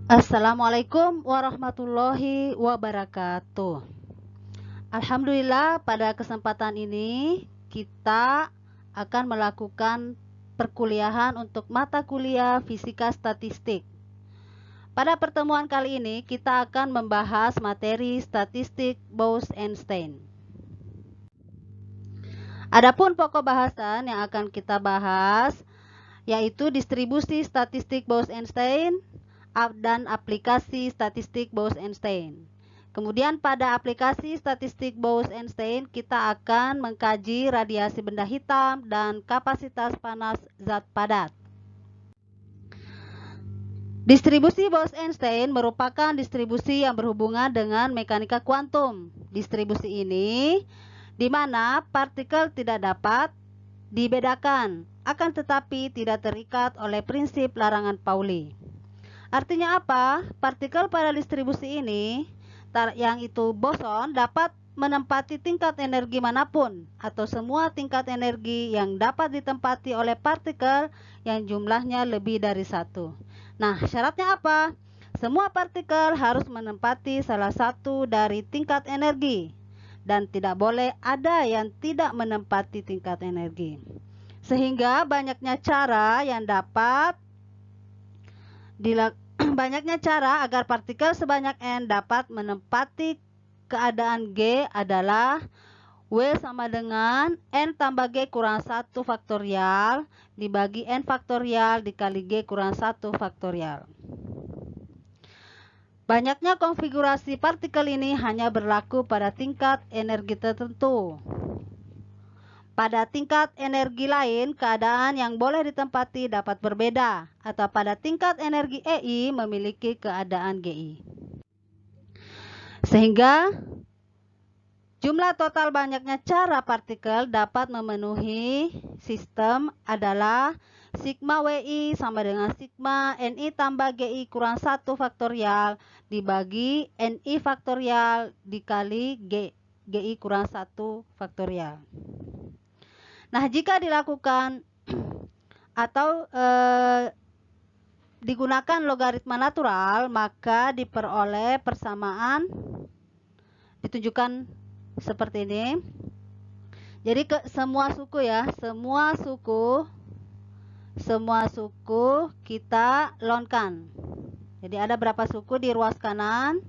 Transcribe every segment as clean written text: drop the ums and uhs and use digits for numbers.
Assalamualaikum warahmatullahi wabarakatuh. Alhamdulillah, pada kesempatan ini kita akan melakukan perkuliahan untuk mata kuliah Fisika Statistik. Pada pertemuan kali ini kita akan membahas materi statistik Bose-Einstein. Adapun pokok bahasan yang akan kita bahas yaitu distribusi statistik Bose-Einstein dan aplikasi statistik Bose-Einstein. Kemudian pada aplikasi statistik Bose-Einstein kita akan mengkaji radiasi benda hitam dan kapasitas panas zat padat. Distribusi Bose-Einstein merupakan distribusi yang berhubungan dengan mekanika kuantum. Distribusi ini di mana partikel tidak dapat dibedakan, akan tetapi tidak terikat oleh prinsip larangan Pauli. Artinya apa? Partikel pada distribusi ini, yang itu boson, dapat menempati tingkat energi manapun atau semua tingkat energi yang dapat ditempati oleh partikel yang jumlahnya lebih dari satu. Nah, syaratnya apa? Semua partikel harus menempati salah satu dari tingkat energi dan tidak boleh ada yang tidak menempati tingkat energi. Sehingga banyaknya cara yang dapat banyaknya cara agar partikel sebanyak N dapat menempati keadaan G adalah W sama dengan N tambah G kurang 1 faktorial dibagi N faktorial dikali G kurang 1 faktorial. Banyaknya konfigurasi partikel ini hanya berlaku pada tingkat energi tertentu. Pada tingkat energi lain, keadaan yang boleh ditempati dapat berbeda, atau pada tingkat energi EI memiliki keadaan GI. Sehingga jumlah total banyaknya cara partikel dapat memenuhi sistem adalah sigma WI sama dengan sigma NI tambah GI kurang 1 faktorial dibagi NI faktorial dikali GI kurang 1 faktorial. Nah, jika dilakukan atau digunakan logaritma natural, maka diperoleh persamaan ditunjukkan seperti ini. Jadi semua suku ya, semua suku kita lonkan. Jadi ada berapa suku di ruas kanan?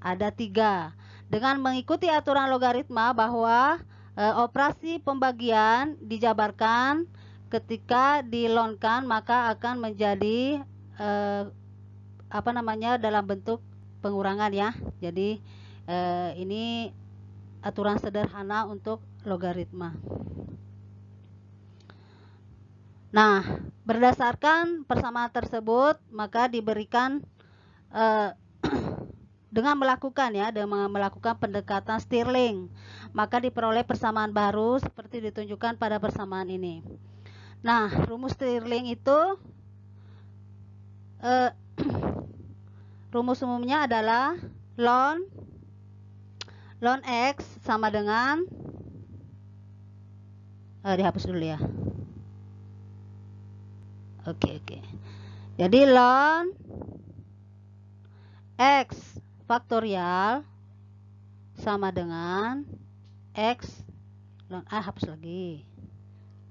Ada 3. Dengan mengikuti aturan logaritma bahwa operasi pembagian dijabarkan ketika dilonkan maka akan menjadi dalam bentuk pengurangan ya. Jadi ini aturan sederhana untuk logaritma. Nah, berdasarkan persamaan tersebut maka diberikan dengan melakukan pendekatan Stirling, maka diperoleh persamaan baru seperti ditunjukkan pada persamaan ini. Nah, rumus Stirling itu rumus umumnya adalah ln X sama dengan dihapus dulu ya. Oke. Jadi ln X faktorial sama dengan X ln hapus lagi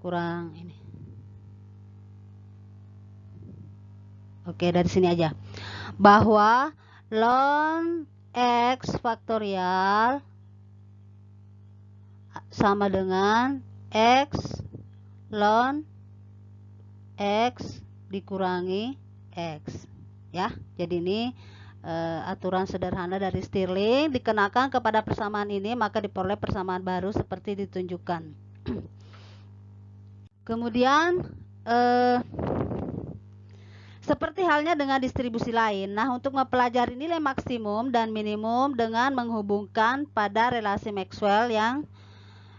kurang ini. Oke, dari sini aja bahwa ln X faktorial sama dengan X ln X dikurangi X ya. Jadi ini aturan sederhana dari Stirling dikenakan kepada persamaan ini maka diperoleh persamaan baru seperti ditunjukkan. Kemudian seperti halnya dengan distribusi lain. Nah, untuk mempelajari nilai maksimum dan minimum dengan menghubungkan pada relasi Maxwell yang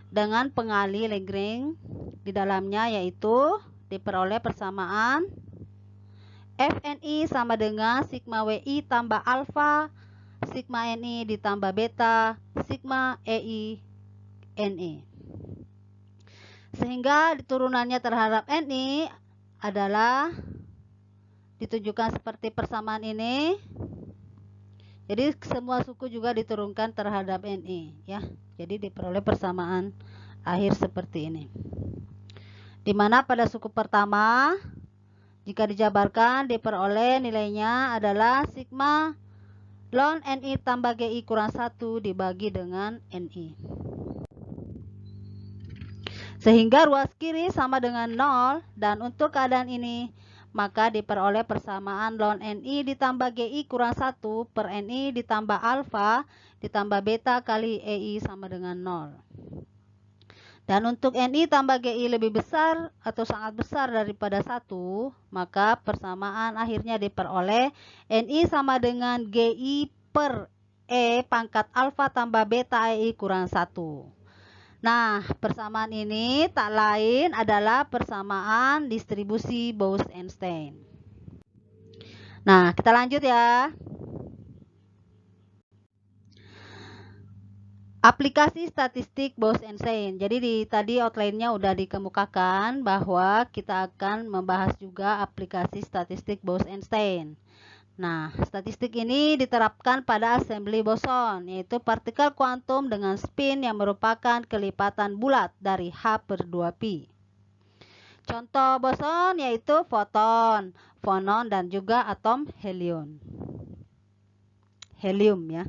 dengan pengali Lagrange di dalamnya, yaitu diperoleh persamaan FNI sama dengan sigma WI tambah alfa, sigma NI ditambah beta, sigma EI NI. Sehingga turunannya terhadap NI adalah ditunjukkan seperti persamaan ini. Jadi semua suku juga diturunkan terhadap NI ya. Jadi diperoleh persamaan akhir seperti ini. Dimana pada suku pertama jika dijabarkan diperoleh nilainya adalah sigma ln NI tambah GI kurang 1 dibagi dengan NI. Sehingga ruas kiri sama dengan 0 dan untuk keadaan ini maka diperoleh persamaan ln NI ditambah GI kurang 1 per NI ditambah alfa ditambah beta kali EI sama dengan 0. Dan untuk NI tambah GI lebih besar atau sangat besar daripada 1, maka persamaan akhirnya diperoleh NI sama dengan GI per E pangkat alfa tambah beta EI kurang 1. Nah, persamaan ini tak lain adalah persamaan distribusi Bose-Einstein. Nah, kita lanjut ya. Aplikasi statistik Bose-Einstein. Jadi tadi outline-nya udah dikemukakan bahwa kita akan membahas juga aplikasi statistik Bose-Einstein. Nah, statistik ini diterapkan pada assembly boson, yaitu partikel kuantum dengan spin yang merupakan kelipatan bulat dari H per 2pi. Contoh boson yaitu foton, fonon, dan juga atom helium. Helium ya.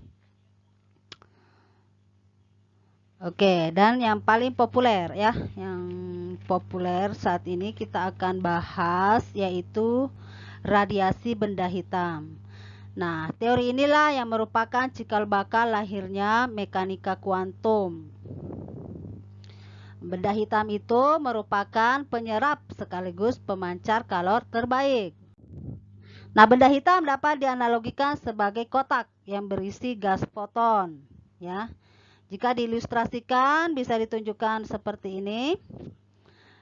Oke, dan yang paling populer ya, yang populer saat ini kita akan bahas yaitu radiasi benda hitam. Nah, teori inilah yang merupakan cikal bakal lahirnya mekanika kuantum. Benda hitam itu merupakan penyerap sekaligus pemancar kalor terbaik. Nah, benda hitam dapat dianalogikan sebagai kotak yang berisi gas foton, ya. Jika diilustrasikan bisa ditunjukkan seperti ini.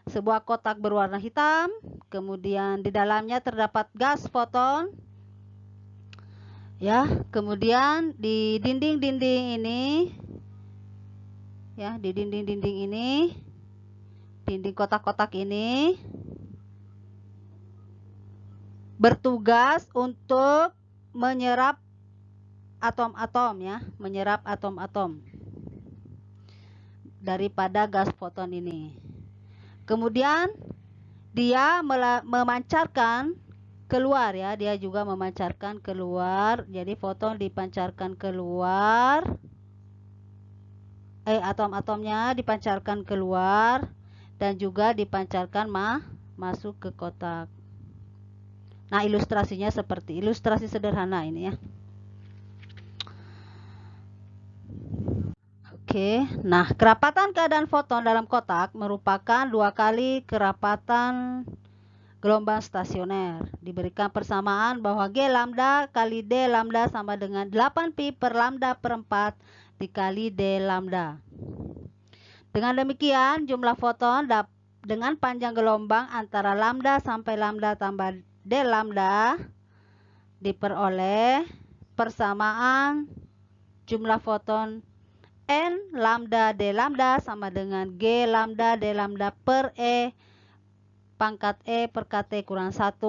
Sebuah kotak berwarna hitam, kemudian di dalamnya terdapat gas foton. Ya, kemudian di dinding-dinding ini, ya, di dinding-dinding ini, dinding kotak-kotak ini bertugas untuk menyerap atom-atom ya, menyerap atom-atom daripada gas foton ini. Kemudian dia memancarkan keluar ya, dia juga memancarkan keluar. Jadi foton dipancarkan keluar, atom-atomnya dipancarkan keluar dan juga dipancarkan masuk ke kotak. Nah, ilustrasinya seperti ilustrasi sederhana ini ya. Oke, nah kerapatan keadaan foton dalam kotak merupakan 2 kali kerapatan gelombang stasioner. Diberikan persamaan bahwa G lambda kali D lambda sama dengan 8pi per lambda per 4 dikali D lambda. Dengan demikian jumlah foton dengan panjang gelombang antara lambda sampai lambda tambah D lambda diperoleh persamaan jumlah foton N lambda D lambda sama dengan G lambda D lambda per E pangkat E per KT kurang 1.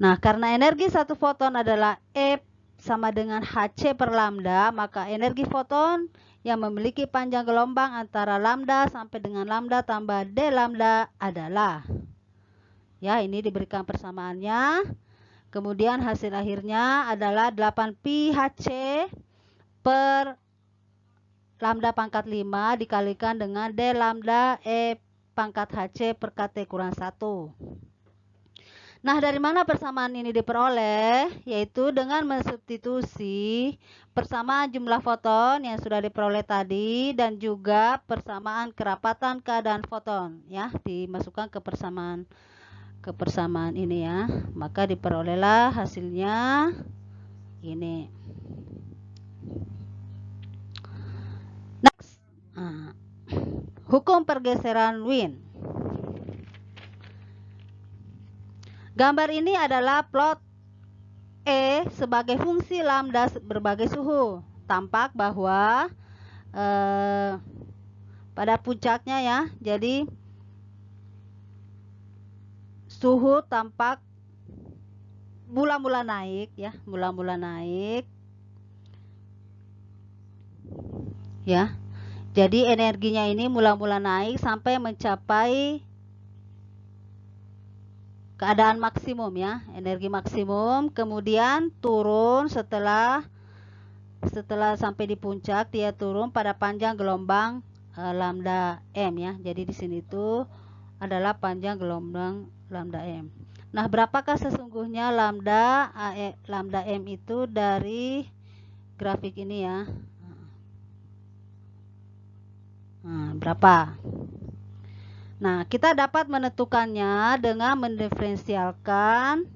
Nah, karena energi satu foton adalah E sama dengan Hc per lambda, maka energi foton yang memiliki panjang gelombang antara lambda sampai dengan lambda tambah D lambda adalah, ya ini diberikan persamaannya. Kemudian hasil akhirnya adalah 8pi Hc per lambda pangkat 5 dikalikan dengan D lambda E pangkat Hc per KT kurang 1. Nah, dari mana persamaan ini diperoleh? Yaitu dengan mensubstitusi persamaan jumlah foton yang sudah diperoleh tadi dan juga persamaan kerapatan keadaan foton ya, dimasukkan ke persamaan ini ya. Maka diperolehlah hasilnya ini. Next. Hukum pergeseran Wien. Gambar ini adalah plot E sebagai fungsi lambda berbagai suhu. Tampak bahwa pada puncaknya ya, jadi suhu tampak mula-mula naik ya, mula-mula naik ya. Jadi energinya ini mula-mula naik sampai mencapai keadaan maksimum ya, energi maksimum, kemudian turun setelah sampai di puncak, dia turun pada panjang gelombang lambda M ya. Jadi di sini itu adalah panjang gelombang lambda M. Nah, berapakah sesungguhnya lambda M itu dari grafik ini ya? Nah, berapa? Nah, kita dapat menentukannya dengan mendiferensialkan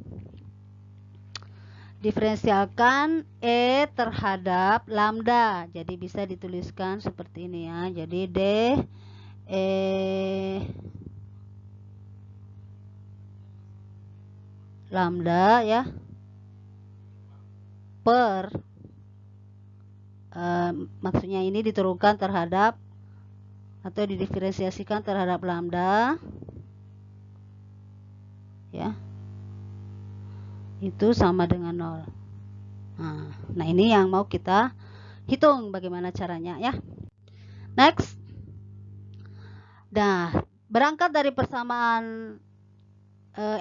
E terhadap lambda. Jadi bisa dituliskan seperti ini ya. Jadi D E lambda ya per maksudnya ini diturunkan terhadap atau didiferensiasikan terhadap lambda ya, itu sama dengan 0. Nah ini yang mau kita hitung bagaimana caranya ya. Next. Nah, berangkat dari persamaan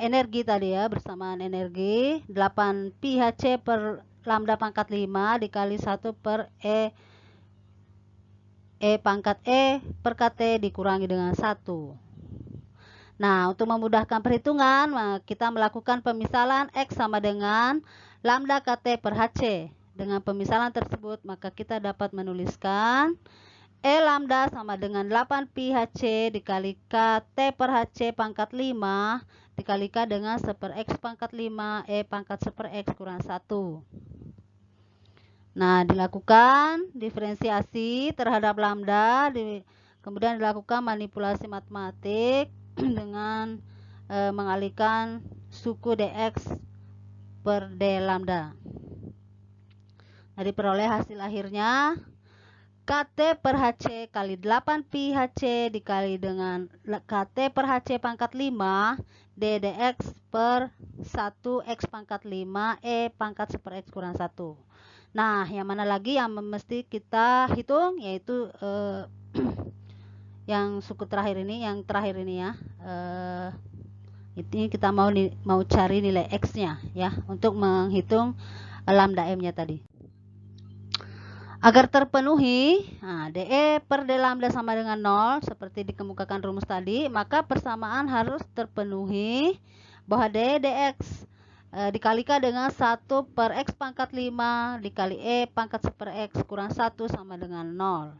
energi tadi ya, bersamaan energi 8 pi Hc per lambda pangkat 5 dikali 1 per E pangkat E per KT dikurangi dengan 1. Nah, untuk memudahkan perhitungan, kita melakukan pemisalan X sama dengan lambda KT per Hc. Dengan pemisalan tersebut, maka kita dapat menuliskan E lambda sama dengan 8 pi Hc dikali KT per Hc pangkat 5 dikalikan dengan 1 per X pangkat 5 E pangkat 1 per X kurang 1. Nah, dilakukan diferensiasi terhadap lambda, kemudian dilakukan manipulasi matematik dengan mengalihkan suku dx per d lambda. Nah, diperoleh hasil akhirnya KT per Hc kali 8 pi Hc dikali dengan KT per Hc pangkat 5 d dx per 1 X pangkat 5 E pangkat 1 per X kurang 1. Nah, yang mana lagi yang mesti kita hitung, yaitu yang suku terakhir ini, yang terakhir ini ya. Ini kita mau cari nilai X-nya ya, untuk menghitung lambda M-nya tadi. Agar terpenuhi, DE per D lambda sama dengan 0, seperti dikemukakan rumus tadi, maka persamaan harus terpenuhi bahwa D dx dikalikan dengan 1 per X pangkat 5 dikali E pangkat 1 per X kurang 1 sama dengan 0.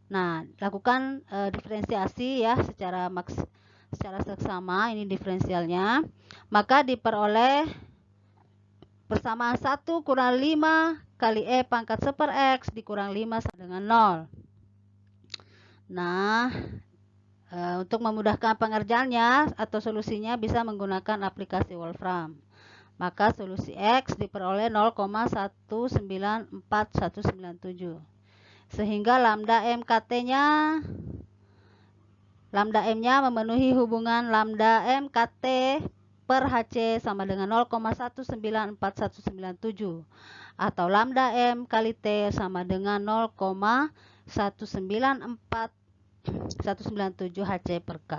Nah, lakukan diferensiasi ya secara seksama, ini diferensialnya. Maka diperoleh persamaan 1 kurang 5 kali E pangkat 1 per X dikurang 5 sama dengan 0. Nah, untuk memudahkan pengerjaannya atau solusinya bisa menggunakan aplikasi Wolfram. Maka solusi X diperoleh 0,194197. Sehingga lambda M-nya memenuhi hubungan lambda M-KT per Hc sama dengan 0,194197 atau lambda M kali T sama dengan 0,197 Hc per K.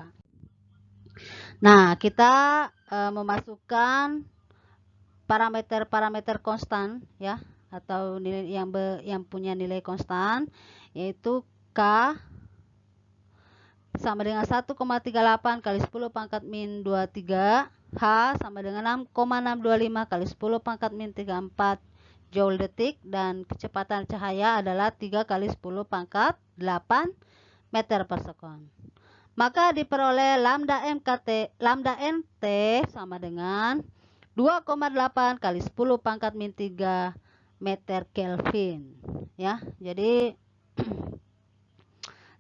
Nah, kita memasukkan parameter konstan ya, atau nilai yang punya nilai konstan, yaitu K sama dengan 1,38 kali 10 pangkat min 23, H sama dengan 6,625 kali 10 pangkat min 34 joule detik, dan kecepatan cahaya adalah 3 kali 10 pangkat 8 meter per sekon. Maka diperoleh lambda NT sama dengan 2,8 kali 10 pangkat min 3 meter Kelvin ya. Jadi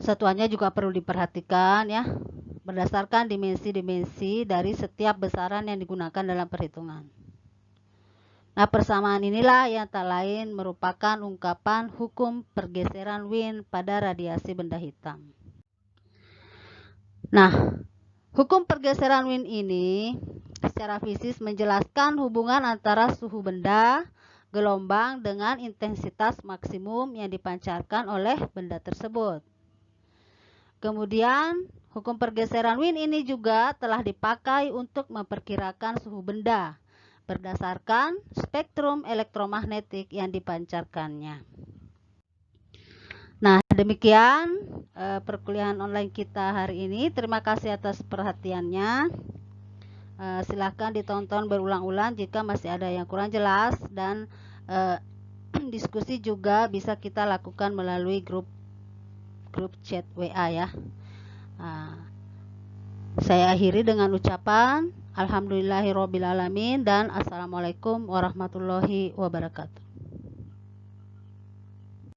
satuannya juga perlu diperhatikan ya, berdasarkan dimensi-dimensi dari setiap besaran yang digunakan dalam perhitungan. Nah, persamaan inilah yang tak lain merupakan ungkapan hukum pergeseran Wien pada radiasi benda hitam. Nah, hukum pergeseran Wien ini secara fisik menjelaskan hubungan antara suhu benda, gelombang dengan intensitas maksimum yang dipancarkan oleh benda tersebut. Kemudian, hukum pergeseran Wien ini juga telah dipakai untuk memperkirakan suhu benda berdasarkan spektrum elektromagnetik yang dipancarkannya. Nah, demikian perkuliahan online kita hari ini. Terima kasih atas perhatiannya. Silahkan ditonton berulang-ulang jika masih ada yang kurang jelas, dan diskusi juga bisa kita lakukan melalui grup chat WA ya. Saya akhiri dengan ucapan alhamdulillahirobbilalamin dan assalamualaikum warahmatullahi wabarakatuh.